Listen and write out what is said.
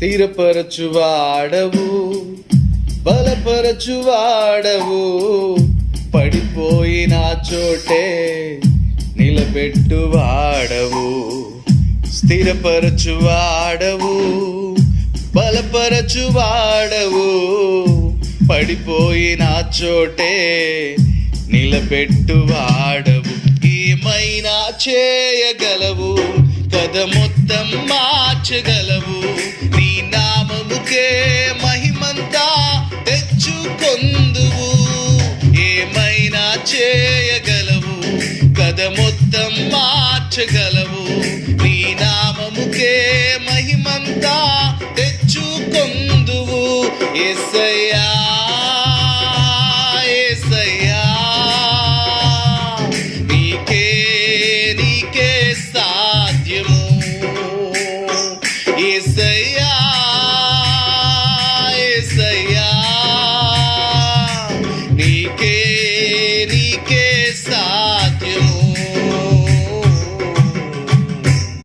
స్థిరపరచువాడవు, బలపరచువాడవు, పడిపోయిన చోటే నిలబెట్టువాడవు. స్థిరపరచువాడవు, బలపరచువాడవు, పడిపోయిన చోటే నిలబెట్టువాడవు. ఏమైనా చేయగలవు, కథ మొత్తం మార్చగలవు. నీ నామముకే మహిమంతా తెచ్చుకొందువు. ఏమైనా చేయగలవు, కథ మొత్తం మార్చగలవు. నీ నామముకే మహిమంతా తెచ్చుకొందువు. యేసయ్యా యేసయ్యా, నీకే నీకే సాధ్యము. యేసయ్యా యేసయ్యా, నీకే నీకే సాధ్యము.